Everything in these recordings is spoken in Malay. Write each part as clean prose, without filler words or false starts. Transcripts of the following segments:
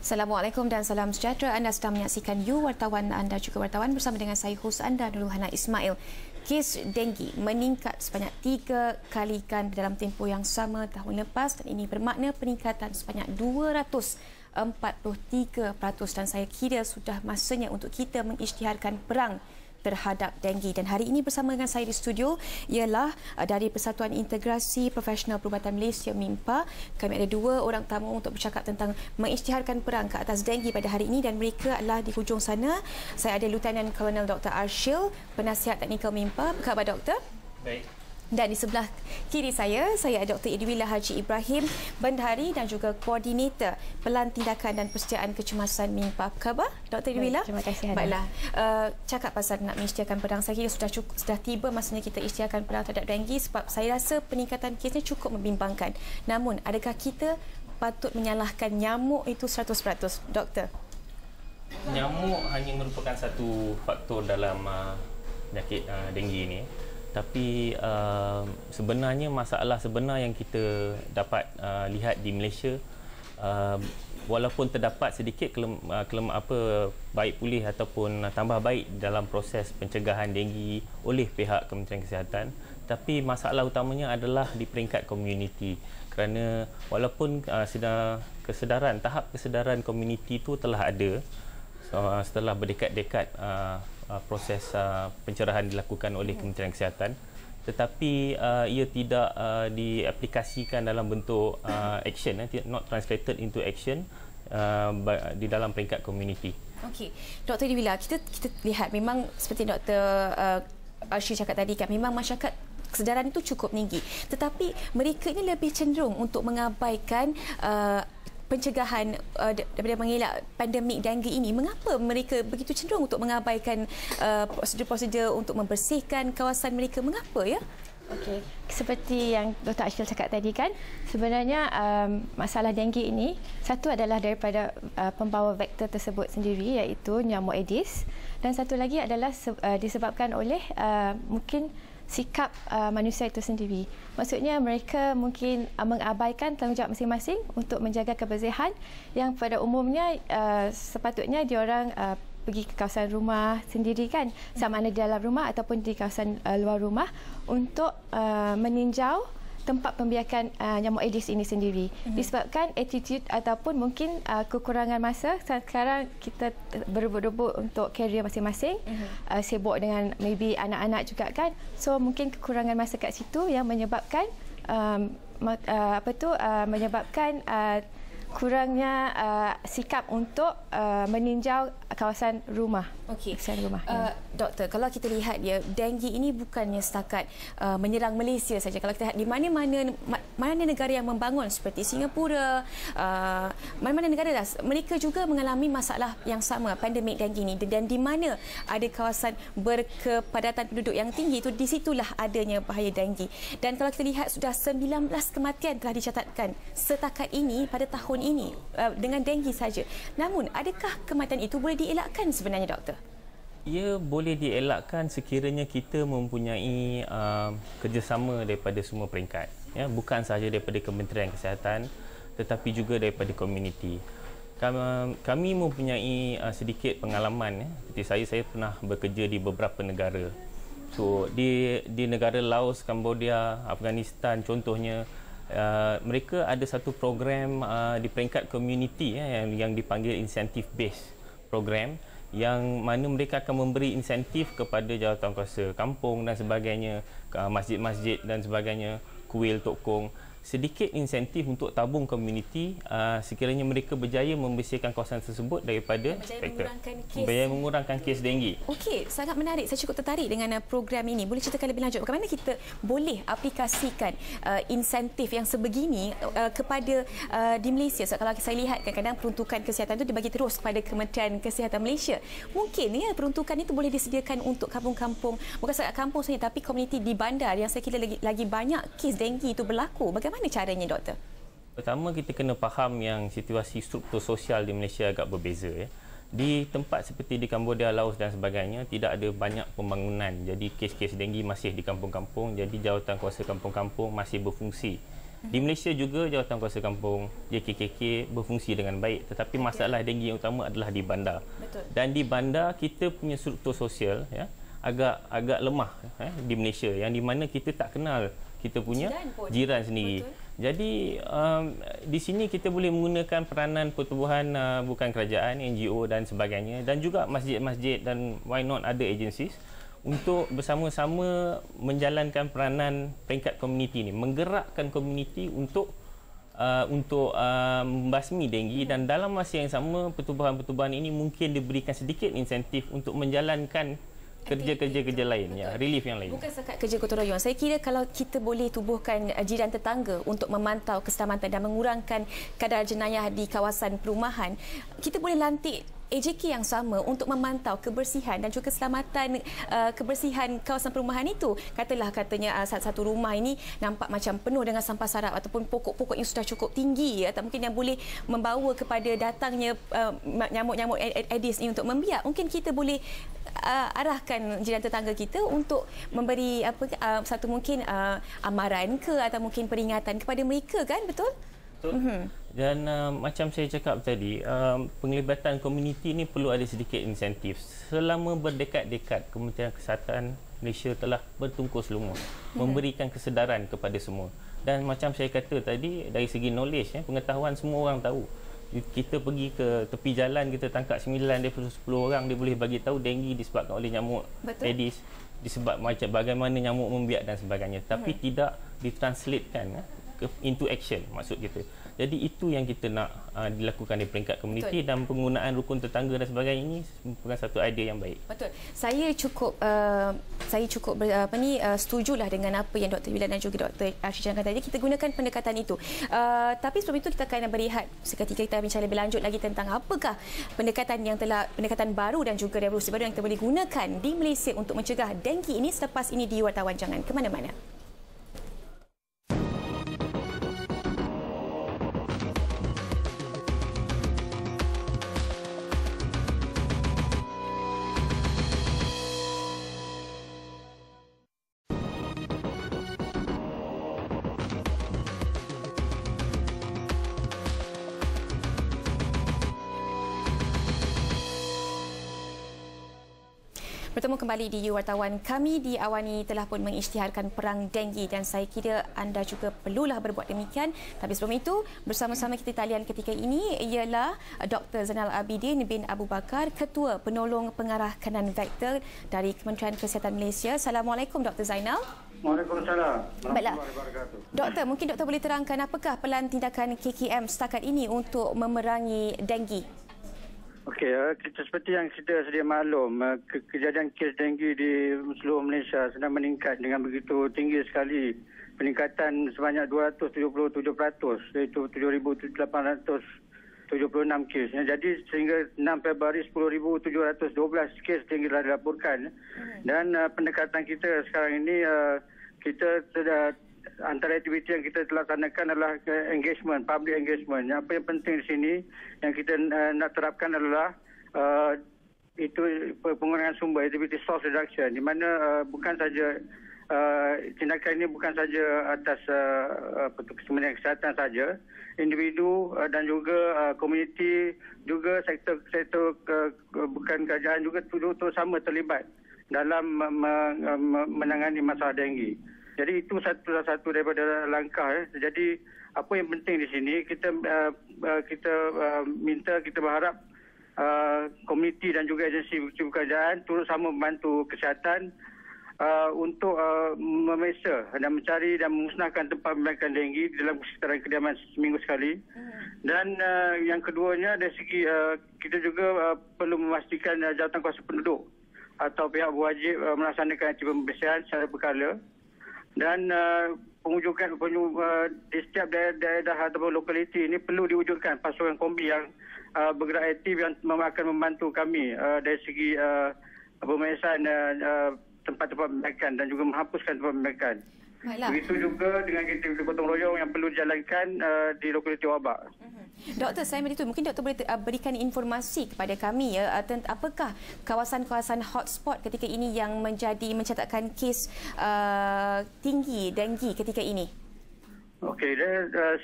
Assalamualaikum dan salam sejahtera. Anda sedang menyaksikan You Wartawan anda juga wartawan bersama dengan saya hos anda Nurul Hana Ismail. Kes denggi meningkat sebanyak 3 kalikan dalam tempoh yang sama tahun lepas dan ini bermakna peningkatan sebanyak 243% dan saya kira sudah masanya untuk kita mengisytiharkan perang terhadap denggi. Dan hari ini bersama dengan saya di studio ialah dari Persatuan Integrasi Profesional Perubatan Malaysia MIMPA. Kami ada 2 orang tamu untuk bercakap tentang mengisytiharkan perang ke atas denggi pada hari ini dan mereka adalah di hujung sana. Saya ada Lieutenant Colonel Dr. Arshil, penasihat teknikal MIMPA. Apa khabar doktor? Baik. Dan di sebelah kiri saya ada Dr. Edwila Haji Ibrahim, Bendahari dan juga Koordinator Pelan Tindakan dan Persediaan Kecemasan MIMPA. Apa khabar, Dr. Edwila? Terima kasih, Hana. Baiklah, cakap pasal nak mengisytiharkan perang. Saya kira sudah tiba masanya kita isytiharkan perang terhadap denggi sebab saya rasa peningkatan kesnya cukup membimbangkan. Namun, adakah kita patut menyalahkan nyamuk itu 100%, Doktor? Nyamuk hanya merupakan satu faktor dalam penyakit denggi ini. Tapi sebenarnya masalah sebenar yang kita dapat lihat di Malaysia, walaupun terdapat sedikit baik pulih ataupun tambah baik dalam proses pencegahan denggi oleh pihak Kementerian Kesihatan, tapi masalah utamanya adalah di peringkat komuniti. Kerana walaupun tahap kesedaran komuniti itu telah ada setelah berdekat-dekat proses pencerahan dilakukan oleh Kementerian Kesihatan, tetapi ia tidak diaplikasikan dalam bentuk action, not translated into action di dalam peringkat komuniti. Okey, Dr. Edwila, kita lihat memang seperti Dr. Arshil cakap tadi kan, memang masyarakat kesedaran itu cukup tinggi, tetapi mereka ini lebih cenderung untuk mengabaikan pencegahan daripada mengelak pandemik denggi ini. Mengapa mereka begitu cenderung untuk mengabaikan prosedur-prosedur untuk membersihkan kawasan mereka? Mengapa ya? Okey, seperti yang Dr. Arshil cakap tadi kan, sebenarnya masalah denggi ini satu adalah daripada pembawa vektor tersebut sendiri iaitu nyamuk Aedes, dan satu lagi adalah disebabkan oleh mungkin sikap manusia itu sendiri. Maksudnya mereka mungkin mengabaikan tanggungjawab masing-masing untuk menjaga kebersihan yang pada umumnya sepatutnya diorang pergi ke kawasan rumah sendiri kan, sama ada di dalam rumah ataupun di kawasan luar rumah untuk meninjau tempat pembiakan nyamuk Aedes ini sendiri. Disebabkan attitude ataupun mungkin kekurangan masa, sekarang kita berebut-rebut untuk career masing-masing, sibuk dengan maybe anak-anak juga kan. So mungkin kekurangan masa kat situ yang menyebabkan menyebabkan kurangnya sikap untuk meninjau kawasan rumah. Okey. Rumah. Doktor, kalau kita lihat ya, denggi ini bukannya setakat menyerang Malaysia saja. Kalau kita lihat di mana negara yang membangun seperti Singapura, mana-mana negara dah, mereka juga mengalami masalah yang sama, pandemik denggi ini. Dan di mana ada kawasan berkepadatan penduduk yang tinggi, itu di situlah adanya bahaya denggi. Dan kalau kita lihat sudah 19 kematian telah dicatatkan setakat ini pada tahun ini dengan denggi saja. Namun, adakah kematian itu boleh dielakkan sebenarnya, doktor? Ia boleh dielakkan sekiranya kita mempunyai kerjasama daripada semua peringkat. Ya, bukan sahaja daripada Kementerian Kesihatan tetapi juga daripada komuniti. Kami mempunyai sedikit pengalaman. Seperti saya pernah bekerja di beberapa negara. So, di negara Laos, Cambodia, Afghanistan contohnya, mereka ada satu program di peringkat komuniti yang dipanggil incentive based program, yang mana mereka akan memberi insentif kepada jawatankuasa kampung dan sebagainya, masjid-masjid dan sebagainya, kuil, tokong, sedikit insentif untuk tabung komuniti sekiranya mereka berjaya membersihkan kawasan tersebut daripada mengurangkan kes denggi. Okey, sangat menarik. Saya cukup tertarik dengan program ini. Boleh ceritakan lebih lanjut bagaimana kita boleh aplikasikan insentif yang sebegini kepada di Malaysia? So, kalau saya lihat kadang-kadang peruntukan kesihatan itu dibagi terus kepada Kementerian Kesihatan Malaysia. Mungkin ya peruntukan itu boleh disediakan untuk kampung-kampung, bukan sahaja kampung sahaja tapi komuniti di bandar yang saya kira lagi banyak kes denggi itu berlaku. Bagaimana caranya, doktor? Pertama, kita kena faham yang situasi struktur sosial di Malaysia agak berbeza. Ya. Di tempat seperti di Cambodia, Laos dan sebagainya, tidak ada banyak pembangunan. Jadi kes-kes denggi masih di kampung-kampung. Jadi jawatan kuasa kampung-kampung masih berfungsi. Di Malaysia juga Jawatan Kuasa Kampung JKKK berfungsi dengan baik, tetapi masalah denggi yang utama adalah di bandar. Betul. Dan di bandar kita punya struktur sosial agak lemah di Malaysia, yang di mana kita tak kenal kita punya jiran sendiri. Betul. Jadi di sini kita boleh menggunakan peranan pertubuhan bukan kerajaan, NGO dan sebagainya, dan juga masjid-masjid dan why not other agencies untuk bersama-sama menjalankan peranan peringkat komuniti ini, menggerakkan komuniti untuk membasmi denggi, dan dalam masa yang sama pertubuhan-pertubuhan ini mungkin diberikan sedikit insentif untuk menjalankan kerja-kerja lain, relief yang lain. Bukan sekat kerja gotong royong. Saya kira kalau kita boleh tubuhkan jiran tetangga untuk memantau keselamatan dan mengurangkan kadar jenayah di kawasan perumahan, kita boleh lantik AJK yang sama untuk memantau kebersihan dan juga keselamatan kebersihan kawasan perumahan itu. Katalah katanya satu rumah ini nampak macam penuh dengan sampah sarap ataupun pokok-pokok yang sudah cukup tinggi atau mungkin yang boleh membawa kepada datangnya nyamuk-nyamuk Aedes ini untuk membiak. Mungkin kita boleh arahkan jiran tetangga kita untuk memberi satu mungkin amaran ke atau mungkin peringatan kepada mereka, kan? Betul? Betul. Dan macam saya cakap tadi, penglibatan komuniti ini perlu ada sedikit insentif. Selama berdekad-dekad Kementerian Kesihatan Malaysia telah bertungkus lumus memberikan kesedaran kepada semua. Dan macam saya kata tadi, dari segi knowledge, pengetahuan semua orang tahu. Kita pergi ke tepi jalan, kita tangkap 9 daripada 10 orang, dia boleh bagi tahu denggi disebabkan oleh nyamuk Aedes, disebab macam bagaimana nyamuk membiak dan sebagainya. Tapi tidak ditranslatekan into action, maksud kita. Jadi itu yang kita nak dilakukan di peringkat komuniti. Betul. Dan penggunaan rukun tetangga dan sebagainya ini bukan satu idea yang baik. Betul. Saya cukup setujulah dengan apa yang Dr. William dan juga Dr. Arshid cakap tadi. Kita gunakan pendekatan itu. Tapi sebelum itu kita akan berehat seketika, kita bincang lebih lanjut lagi tentang apakah pendekatan baru dan juga revolusi baru yang kita boleh gunakan di Malaysia untuk mencegah denggi ini. Selepas ini di Wartawan Jangan ke mana-mana. Bertemu kembali di Wartawan. Kami di Awani telah pun mengisytiharkan perang denggi dan saya kira anda juga perlulah berbuat demikian. Tapi sebelum itu, bersama-sama kita talian ketika ini ialah Dr. Zainal Abidin bin Abu Bakar, Ketua Penolong Pengarah Kanan Vektor dari Kementerian Kesihatan Malaysia. Assalamualaikum Dr. Zainal. Waalaikumsalam. Baiklah. Doktor, mungkin doktor boleh terangkan apakah pelan tindakan KKM setakat ini untuk memerangi denggi? Okey, seperti yang kita sedia maklum, kejadian kes denggi di seluruh Malaysia sedang meningkat dengan begitu tinggi sekali. Peningkatan sebanyak 277%, iaitu 7,876 kes. Jadi sehingga 6 Februari 10,712 kes denggi telah dilaporkan. Dan pendekatan kita sekarang ini, kita sudah antara aktiviti yang kita laksanakan adalah engagement, public engagement. Apa yang penting di sini yang kita nak terapkan adalah itu pengurangan sumber, aktiviti source reduction, di mana bukan saja tindakan ini bukan saja atas Kementerian Kesihatan saja, individu dan juga komuniti, juga sektor bukan kerajaan juga turut sama terlibat dalam menangani masalah denggi. Jadi itu satu daripada langkah. Jadi apa yang penting di sini, kita berharap komuniti dan juga agensi kerajaan turut sama membantu kesihatan untuk memeriksa dan mencari dan memusnahkan tempat pemberian denggi dalam sekitaran kediaman seminggu sekali. Dan yang keduanya dari segi kita juga perlu memastikan jawatan kuasa penduduk atau pihak berwajib melaksanakan aktiviti pembersihan secara berkala. Dan pengujukan di setiap daerah ataupun lokaliti ini perlu diwujudkan pasukan kombi yang bergerak aktif yang akan membantu kami dari segi pemeriksaan tempat-tempat pemeriksaan dan juga menghapuskan tempat pemeriksaan. Begitu juga dengan aktiviti gotong royong yang perlu dijalankan di lokaliti wabak. Doktor, saya begitu. Mungkin doktor boleh berikan informasi kepada kami tentang apakah kawasan-kawasan hotspot ketika ini yang mencatatkan kes tinggi denggi ketika ini? Okey,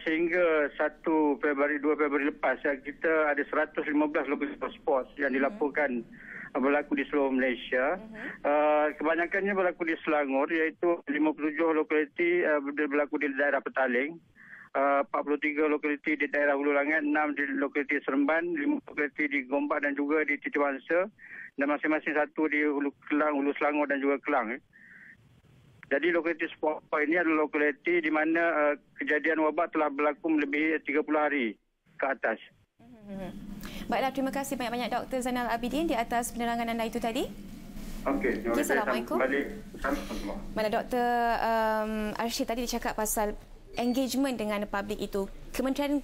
sehingga 1 Februari 2 Februari lepas kita ada 115 lokasi hotspot yang dilaporkan berlaku di seluruh Malaysia. Kebanyakannya berlaku di Selangor, iaitu 57 lokaliti berlaku di daerah Petaling, 43 lokaliti di daerah Hulu Langat, 6 di lokaliti Seremban, 5 lokaliti di Gombak dan juga di Titi Wangsa, dan masing-masing 1 di Hulu Kelang, Hulu Selangor dan juga Kelang. Jadi lokaliti spot ini adalah lokaliti di mana kejadian wabak telah berlaku melebihi 30 hari ke atas. Baiklah, terima kasih banyak-banyak Dr. Zainal Abidin di atas penerangan anda itu tadi. Okey, Assalamualaikum. Baiklah, Dr. Arsyid tadi dicakap pasal engagement dengan public itu. Kementerian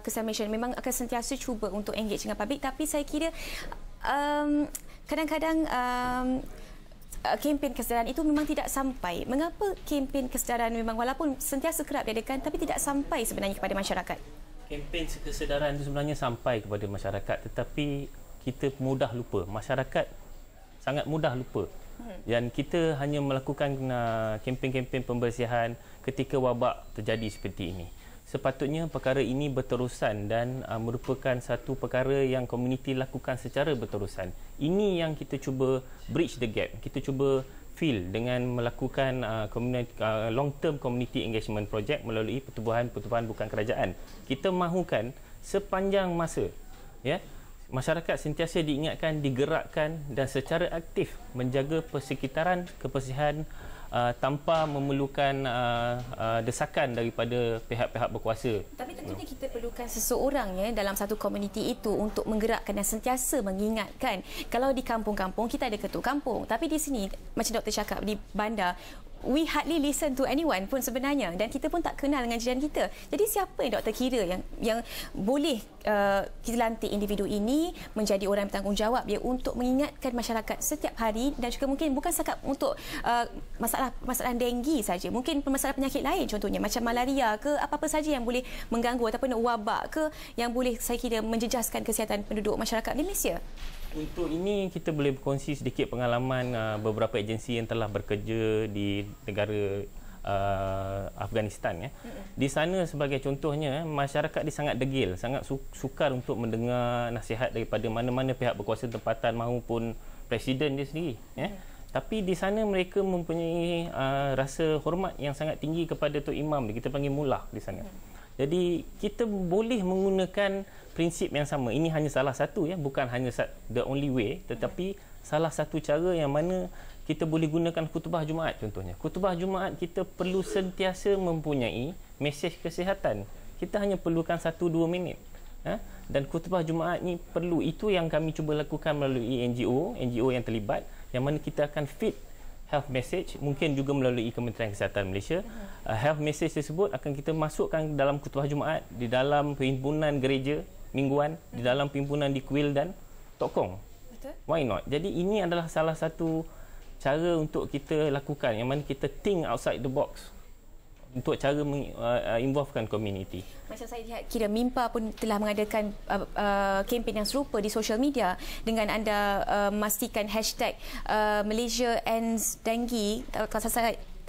Kesihatan Malaysia memang akan sentiasa cuba untuk engage dengan public, tapi saya kira kadang-kadang kempen kesedaran itu memang tidak sampai. Mengapa kempen kesedaran memang walaupun sentiasa kerap diadakan tapi tidak sampai sebenarnya kepada masyarakat? Kempen kesedaran itu sebenarnya sampai kepada masyarakat, tetapi kita mudah lupa. Masyarakat sangat mudah lupa. Dan kita hanya melakukan kempen-kempen pembersihan ketika wabak terjadi seperti ini. Sepatutnya perkara ini berterusan dan merupakan satu perkara yang komuniti lakukan secara berterusan. Ini yang kita cuba bridge the gap. Kita cuba fill dengan melakukan long term community engagement project melalui pertubuhan-pertubuhan bukan kerajaan. Kita mahukan sepanjang masa, ya, masyarakat sentiasa diingatkan, digerakkan dan secara aktif menjaga persekitaran kebersihan tanpa memerlukan desakan daripada pihak-pihak berkuasa. Tapi tentunya kita perlukan seseorang dalam satu komuniti itu untuk menggerakkan dan sentiasa mengingatkan. Kalau di kampung-kampung kita ada ketua kampung, tapi di sini macam doktor cakap di bandar, we hardly listen to anyone pun sebenarnya, dan kita pun tak kenal dengan jiran kita. Jadi siapa yang doktor kira yang boleh kita lantik individu ini menjadi orang bertanggungjawab dia untuk mengingatkan masyarakat setiap hari, dan juga mungkin bukan sekadar untuk masalah denggi saja, mungkin permasalahan penyakit lain contohnya macam malaria ke apa-apa saja yang boleh mengganggu ataupun wabak ke yang boleh saya kira menjejaskan kesihatan penduduk masyarakat di Malaysia. Untuk ini kita boleh berkongsi sedikit pengalaman beberapa agensi yang telah bekerja di negara Afghanistan. Di sana sebagai contohnya, masyarakat dia sangat degil, sangat sukar untuk mendengar nasihat daripada mana-mana pihak berkuasa tempatan maupun presiden dia sendiri. Tapi di sana mereka mempunyai rasa hormat yang sangat tinggi kepada Tok Imam, kita panggil mullah di sana. Jadi kita boleh menggunakan prinsip yang sama. Ini hanya salah satu, bukan hanya the only way, tetapi salah satu cara yang mana kita boleh gunakan khutbah Jumaat contohnya. Khutbah Jumaat kita perlu sentiasa mempunyai mesej kesihatan. Kita hanya perlukan 1-2 minit. Dan khutbah Jumaat ni perlu, itu yang kami cuba lakukan melalui NGO yang terlibat, yang mana kita akan feed health message, mungkin juga melalui Kementerian Kesihatan Malaysia. Health message tersebut akan kita masukkan dalam khutbah Jumaat, di dalam perhimpunan gereja mingguan, di dalam perhimpunan di Kuil dan Tokong. Betul. Why not? Jadi ini adalah salah satu cara untuk kita lakukan, yang mana kita think outside the box untuk cara involvekan community. Macam saya lihat kira MIMPA pun telah mengadakan kempen yang serupa di social media dengan anda memastikan hashtag Malaysia Ends Dengue. Kalau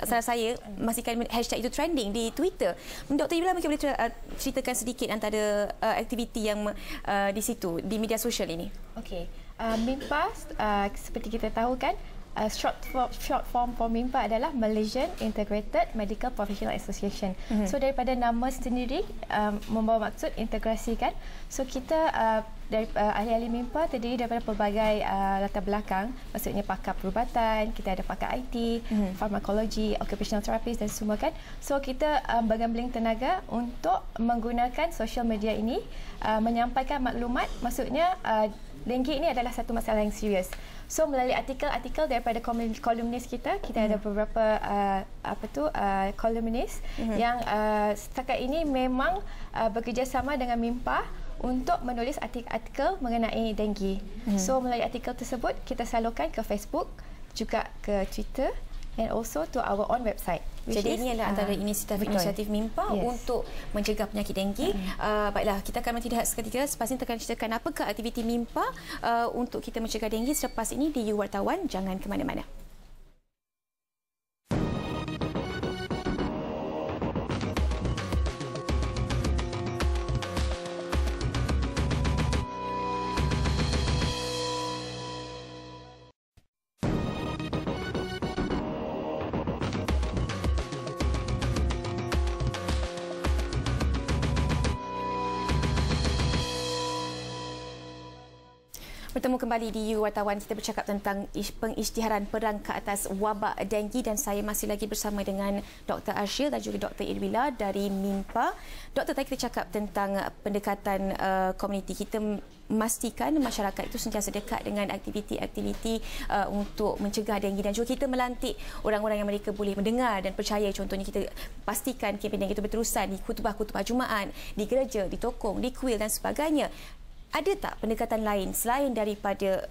salah saya memastikan hashtag itu trending di Twitter. Dr. Ila mungkin boleh ceritakan sedikit antara aktiviti yang di situ, di media sosial ini. Okey. MIMPA seperti kita tahu kan, short form for MIMPA adalah Malaysian Integrated Medical Professional Association. So daripada nama sendiri membawa maksud integrasi kan. So kita dari ahli-ahli MIMPA terdiri daripada pelbagai latar belakang, maksudnya pakar perubatan, kita ada pakar IT, farmakologi, occupational therapist dan semua kan. So kita bergambling tenaga untuk menggunakan social media ini menyampaikan maklumat, maksudnya dengue ini adalah satu masalah yang serius. So melalui artikel-artikel daripada kolumnis kita ada beberapa kolumnis yang setakat ini memang bekerjasama dengan MIMPA untuk menulis artikel mengenai dengue. So melalui artikel tersebut kita salurkan ke Facebook, juga ke Twitter and also to our own website. Jadi ini adalah antara inisiatif MIMPA untuk mencegah penyakit dengue. Baiklah, kita akan tidak seketika. Selepas ini kita akan ceritakan apakah aktiviti MIMPA untuk kita mencegah dengue. Selepas ini di You Wartawan, jangan ke mana-mana. Bertemu kembali di You Wartawan, kita bercakap tentang pengisytiharan perang ke atas wabak denggi dan saya masih lagi bersama dengan Dr. Arshil dan juga Dr. Irwila dari MIMPA. Doktor, tadi kita cakap tentang pendekatan komuniti. Kita memastikan masyarakat itu sentiasa dekat dengan aktiviti-aktiviti untuk mencegah denggi dan juga kita melantik orang-orang yang mereka boleh mendengar dan percaya. Contohnya kita pastikan kempen denggi itu berterusan di khutbah-khutbah Jumaat, di gereja, di tokong, di kuil dan sebagainya. Ada tak pendekatan lain selain daripada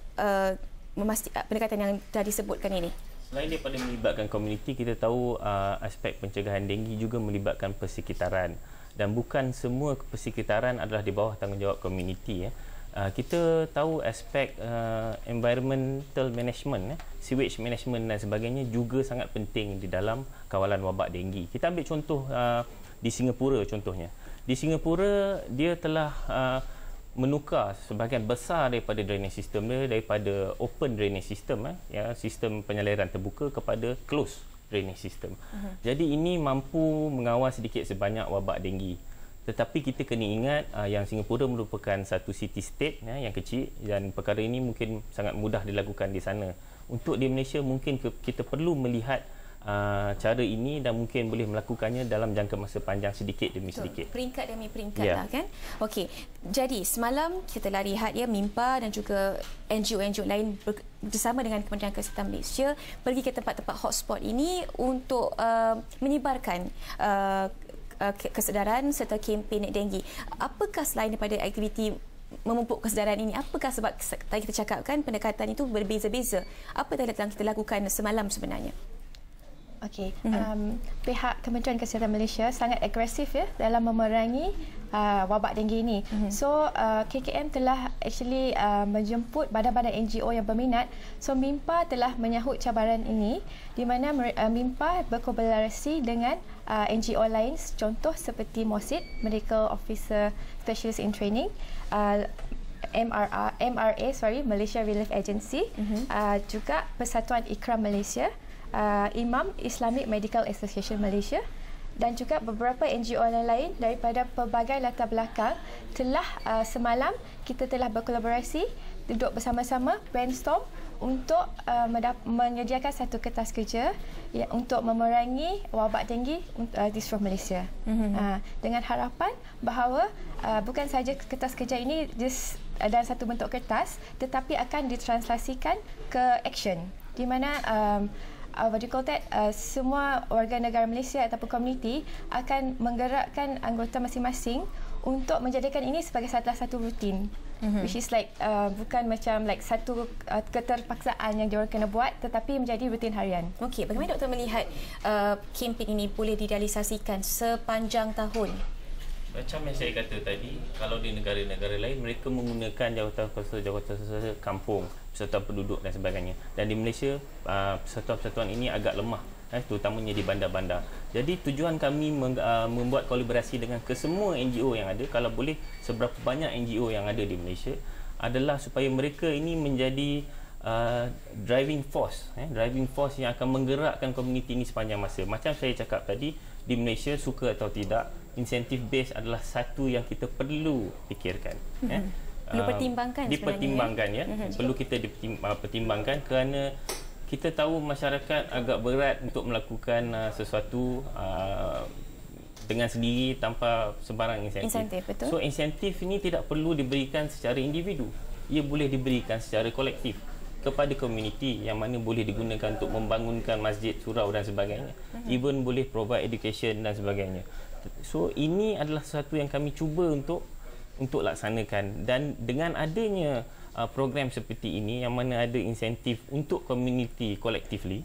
pendekatan yang dah disebutkan ini? Selain daripada melibatkan komuniti, kita tahu aspek pencegahan denggi juga melibatkan persekitaran. Dan bukan semua persekitaran adalah di bawah tanggungjawab komuniti. Kita tahu aspek environmental management, sewage management dan sebagainya juga sangat penting di dalam kawalan wabak denggi. Kita ambil contoh di Singapura contohnya. Di Singapura, dia telah menukar sebahagian besar daripada drainage system dia daripada open drainage system sistem penyaliran terbuka kepada closed drainage system. Jadi ini mampu mengawal sedikit sebanyak wabak denggi. Tetapi kita kena ingat yang Singapura merupakan satu city state yang kecil dan perkara ini mungkin sangat mudah dilakukan di sana. Untuk di Malaysia mungkin kita perlu melihat cara ini dan mungkin boleh melakukannya dalam jangka masa panjang sedikit demi sedikit. Peringkat demi peringkat lah kan. Okey. Jadi semalam kita telah lihat MIMPA dan juga NGO-NGO lain bersama dengan Kementerian Kesihatan Malaysia pergi ke tempat-tempat hotspot ini untuk menyebarkan kesedaran serta kempen denggi. Apakah selain daripada aktiviti memupuk kesedaran ini, apakah sebab tadi kita cakapkan pendekatan itu berbeza-beza? Apa yang telah kita lakukan semalam sebenarnya? Okey, pihak Kementerian Kesihatan Malaysia sangat agresif dalam memerangi wabak denggi ini. So KKM telah actually menjemput badan-badan NGO yang berminat. So MIMPA telah menyahut cabaran ini di mana MIMPA berkolaborasi dengan NGO lain, contoh seperti MOSIT, Medical Officer Specialist in Training, Malaysia Relief Agency, juga Persatuan Ikram Malaysia, Imam Islamic Medical Association Malaysia dan juga beberapa NGO lain daripada pelbagai latar belakang telah semalam kita telah berkolaborasi, duduk bersama-sama, brainstorm untuk menyediakan satu kertas kerja untuk memerangi wabak denggi di seluruh Malaysia. Dengan harapan bahawa bukan saja kertas kerja ini dalam satu bentuk kertas tetapi akan ditranslasikan ke action di mana semua warga negara Malaysia ataupun komuniti akan menggerakkan anggota masing-masing untuk menjadikan ini sebagai salah satu rutin. Which is like bukan macam like satu keterpaksaan yang diorang kena buat tetapi menjadi rutin harian. Okey, bagaimana doktor melihat kempen ini boleh direalisasikan sepanjang tahun? Macam yang saya kata tadi, kalau di negara-negara lain mereka menggunakan jawatan kuasa kampung, persatuan penduduk dan sebagainya. Dan di Malaysia persatuan-persatuan ini agak lemah, terutamanya di bandar-bandar. Jadi tujuan kami membuat kolaborasi dengan kesemua NGO yang ada, kalau boleh seberapa banyak NGO yang ada di Malaysia, adalah supaya mereka ini menjadi driving force yang akan menggerakkan komuniti ini sepanjang masa. Macam saya cakap tadi, di Malaysia suka atau tidak, insentif base adalah satu yang kita perlu fikirkan. Dipertimbangkan perlu kita pertimbangkan kerana kita tahu masyarakat agak berat untuk melakukan sesuatu dengan sendiri tanpa sebarang insentif. Betul. So insentif ini tidak perlu diberikan secara individu. Ia boleh diberikan secara kolektif kepada komuniti yang mana boleh digunakan untuk membangunkan masjid, surau dan sebagainya. Even boleh provide education dan sebagainya. So ini adalah sesuatu yang kami cuba untuk laksanakan dan dengan adanya program seperti ini yang mana ada insentif untuk komuniti collectively,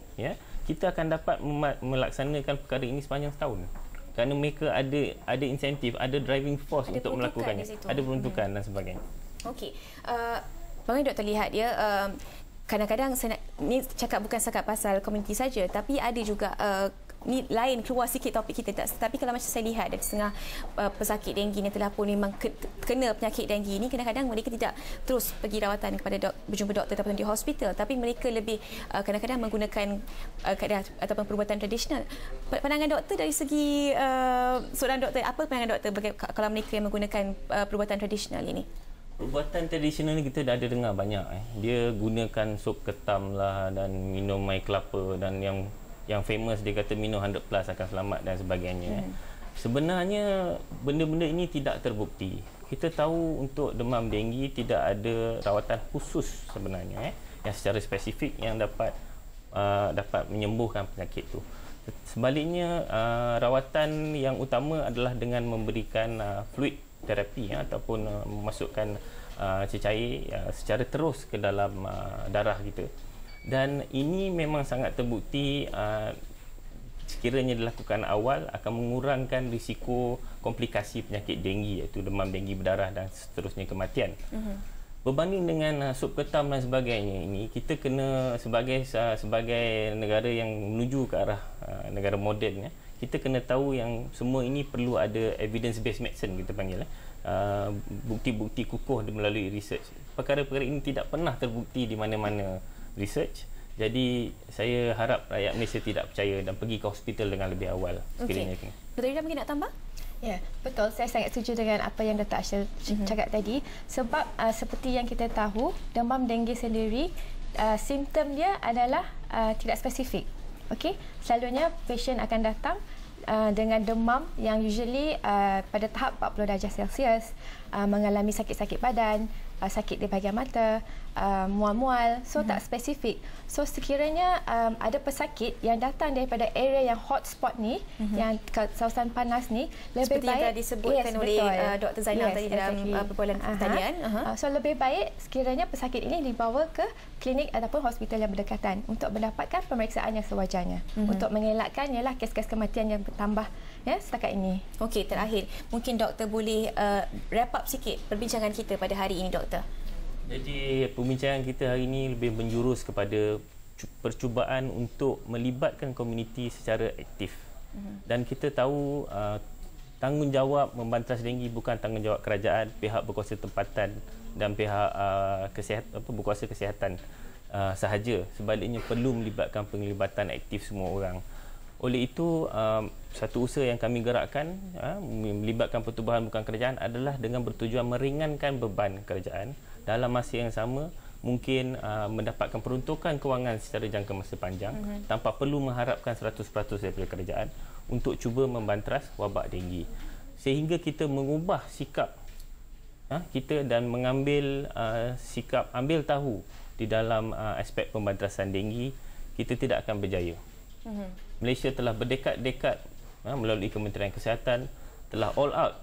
kita akan dapat melaksanakan perkara ini sepanjang setahun. Kerana mereka ada insentif, ada driving force untuk melakukannya, ada peruntukan dan sebagainya. Okey. Bagaimana doktor lihat kadang-kadang ni cakap bukan setakat pasal komuniti saja tapi ada juga ni lain keluar sikit topik kita tapi kalau macam saya lihat dari setengah pesakit denggi ni telah pun memang kena penyakit denggi ni, kadang-kadang mereka tidak terus pergi rawatan kepada berjumpa doktor ataupun di hospital tapi mereka lebih kadang-kadang menggunakan keadaan ataupun perubatan tradisional. Pandangan doktor dari segi seorang doktor, apa pandangan doktor kalau mereka yang menggunakan perubatan tradisional ini? Perubatan tradisional ni kita dah ada dengar banyak. Dia gunakan sup ketam lah dan minum air kelapa, dan yang famous dia kata minum 100+ akan selamat dan sebagainya. Sebenarnya benda-benda ini tidak terbukti. Kita tahu untuk demam denggi tidak ada rawatan khusus sebenarnya yang secara spesifik yang dapat menyembuhkan penyakit tu. Sebaliknya rawatan yang utama adalah dengan memberikan fluid terapi ataupun memasukkan cecair secara terus ke dalam darah kita. Dan ini memang sangat terbukti sekiranya dilakukan awal akan mengurangkan risiko komplikasi penyakit denggi, iaitu demam denggi berdarah dan seterusnya kematian. Berbanding dengan sup ketam dan sebagainya, ini kita kena sebagai negara yang menuju ke arah negara moden, kita kena tahu yang semua ini perlu ada evidence based medicine, kita panggil bukti-bukti kukuh melalui research. Perkara-perkara ini tidak pernah terbukti di mana-mana research. Jadi saya harap rakyat Malaysia tidak percaya dan pergi ke hospital dengan lebih awal sekiranya. Dr. Ida mungkin nak tambah? Ya, betul. Saya sangat setuju dengan apa yang Dr. Arshil cakap tadi. Sebab seperti yang kita tahu, demam denggi sendiri, simptom dia adalah tidak spesifik. Okey, selalunya pasien akan datang dengan demam yang usually pada tahap 40 darjah Celsius, mengalami sakit-sakit badan, sakit di bahagian mata, mual-mual, so tak spesifik. So sekiranya ada pesakit yang datang daripada area yang hotspot ni, yang kawasan panas ni, lebih seperti baik yang disebutkan oleh Dr. Zainal tadi dalam perbualan talian. So lebih baik sekiranya pesakit ini dibawa ke klinik ataupun hospital yang berdekatan untuk mendapatkan pemeriksaan yang sewajarnya, untuk mengelakkan ialah kes-kes kematian yang bertambah setakat ini. Okey, terakhir mungkin doktor boleh wrap up sikit perbincangan kita pada hari ini, doktor. Jadi perbincangan kita hari ini lebih menjurus kepada percubaan untuk melibatkan komuniti secara aktif. Dan kita tahu tanggungjawab membantas denggi bukan tanggungjawab kerajaan, pihak berkuasa tempatan dan pihak berkuasa kesihatan sahaja. Sebaliknya perlu melibatkan penglibatan aktif semua orang. Oleh itu, satu usaha yang kami gerakkan melibatkan pertubuhan bukan kerajaan adalah dengan bertujuan meringankan beban kerajaan, dalam masa yang sama mungkin mendapatkan peruntukan kewangan secara jangka masa panjang tanpa perlu mengharapkan 100% daripada kerajaan untuk cuba membantras wabak denggi. Sehingga kita mengubah sikap kita dan mengambil sikap ambil tahu di dalam aspek pembantrasan denggi, kita tidak akan berjaya. Malaysia telah berdekad-dekad melalui Kementerian Kesihatan telah all out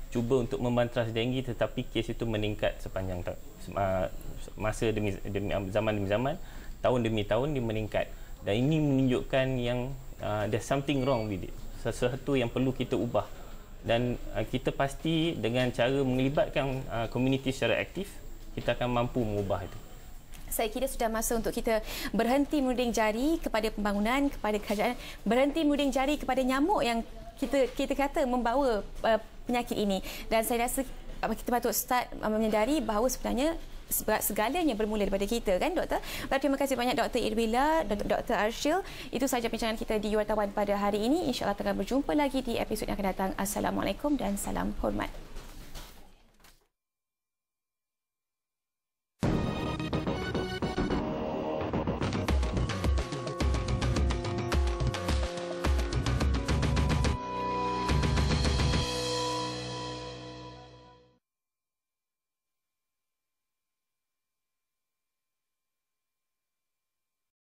cuba untuk membantras denggi, tetapi kes itu meningkat sepanjang masa demi zaman, tahun demi tahun dia meningkat. Dan ini menunjukkan yang there's something wrong with it. Sesuatu yang perlu kita ubah. Dan kita pasti dengan cara melibatkan komuniti secara aktif, kita akan mampu mengubah itu. Saya kira sudah masa untuk kita berhenti menuding jari kepada pembangunan, kepada kerajaan, berhenti menuding jari kepada nyamuk yang kita kata membawa penyakit ini. Dan saya rasa kita patut start menyedari bahawa sebenarnya segalanya bermula daripada kita, kan, doktor? Terima kasih banyak Dr. Irwila, Dr. Arshil. Itu sahaja perbincangan kita di Wartawan pada hari ini. InsyaAllah akan berjumpa lagi di episod yang akan datang. Assalamualaikum dan salam hormat.